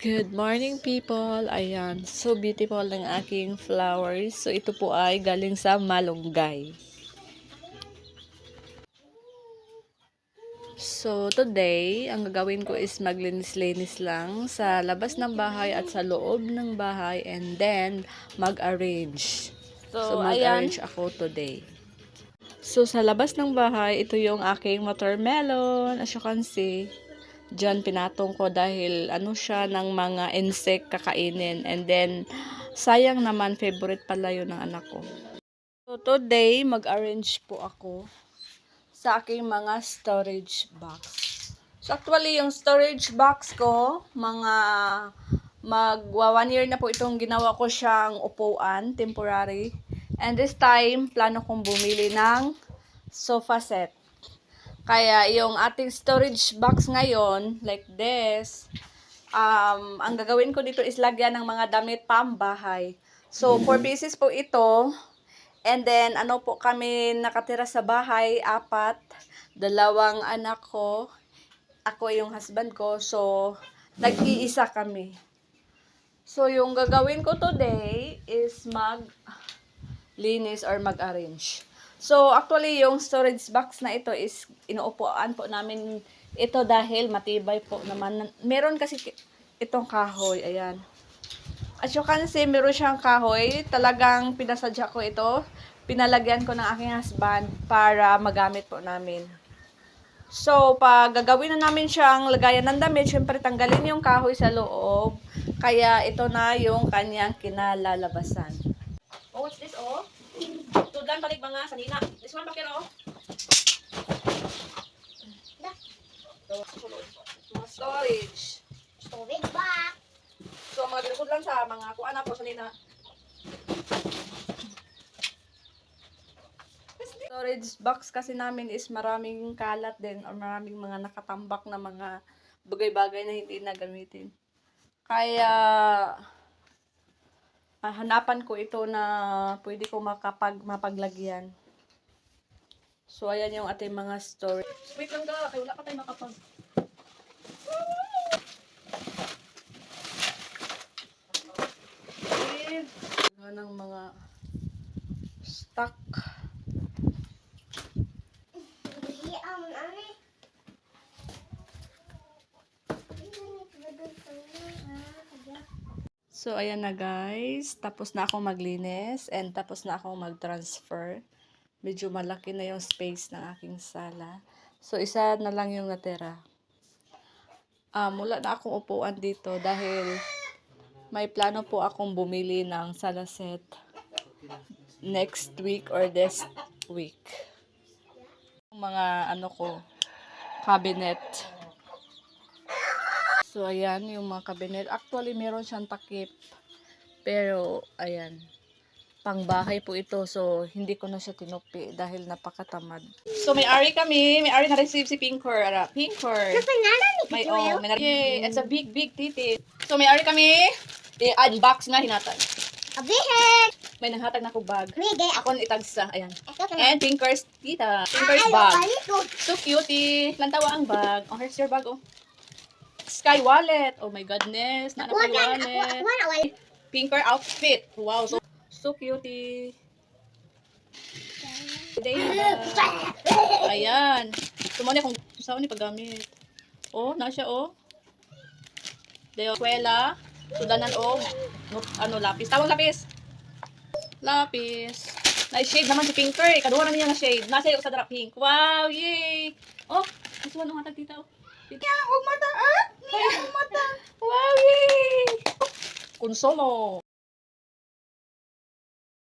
Good morning people! Ayan, so beautiful ng aking flowers. So ito po ay galing sa malunggay. So today, ang gagawin ko is maglinis-linis lang sa labas ng bahay at sa loob ng bahay and then mag-arrange. So mag-arrange ako today. So sa labas ng bahay, ito yung aking watermelon. As you can see, diyan pinatong ko dahil ano siya ng mga insect kakainin. And then, sayang naman, favorite pala yun ng anak ko. So today, mag-arrange po ako sa aking mga storage box. So actually, yung storage box ko, magwa 1 year na po itong ginawa ko siyang upuan, temporary. And this time, plano kong bumili ng sofa set. Kaya yung ating storage box ngayon, like this, ang gagawin ko dito is lagyan ng mga damit pambahay. So, 4 pieces po ito. And then, ano po kami nakatira sa bahay, 4, 2 anak ko, ako yung husband ko. So, nag-iisa kami. So, yung gagawin ko today is mag-linis or mag-arrange. So, actually, yung storage box na ito is inuupuan po namin ito dahil matibay po naman. Meron kasi itong kahoy, ayan. As you can see, meron siyang kahoy. Talagang pinasadya ko ito. Pinalagyan ko ng aking husband para magamit po namin. So, pag gagawin na namin siyang lagayan ng damit, syempre tanggalin yung kahoy sa loob. Kaya ito na yung kanyang kinalalabasan. Oh, what's this, oh? Tudan balik mga sanina. This one bakero. Mga storage. Storage box. So, mga binukod lang sa mga kuha na po sanina. Storage box kasi namin is maraming kalat din or maraming mga nakatambak na mga bagay-bagay na hindi na gamitin. Kaya hanapan ko ito na pwede ko mapaglagyan. So, ayan yung ating mga storage. Wait lang ka, kaya wala pa tayo makapag... ng mga stock. So, ayan na guys. Tapos na akong maglinis and tapos na akong mag-transfer. Medyo malaki na yung space ng aking sala. So, isa na lang yung natira. Mula na akong upuan dito dahil may plano po akong bumili ng sala set next week or this week. Mga ano ko, cabinet. So, ayan yung mga cabinet. Actually, meron siyang takip. Pero, ayan. Pangbahay po ito. So, hindi ko na siya tinupi dahil napakatamad. So, may-ari kami. May-ari na-receive si Pinkor. Pinkor. May yay! It's a big, big titi. So, may-ari kami. I-unbox na hinatag. Abihin! May nanghatag na akong bag. Mige. Ako itagsa. Ayan. And Pinkor's tita. Pinkor's bag. So cutie. Lantawa ang bag. Oh, here's your bag, oh. Sky wallet. Oh my goodness. Nana ko wallet. Pinkor outfit. Wow. So cutie. Today ayan. Sumali kung saan ni paggamit. Oh, na siya, oh. Deo, kwela. Sudanan, oh. Ano, lapis. Tawag lapis. Lapis. Na-shade naman si Pinker. Kaduha na niya na shade. Nasa yung sa drop pink. Wow, yay! Oh, gusto mo nung atag tita, oh. Huwag mata, ah! Huwag mata. Wow, yay! Konsumo.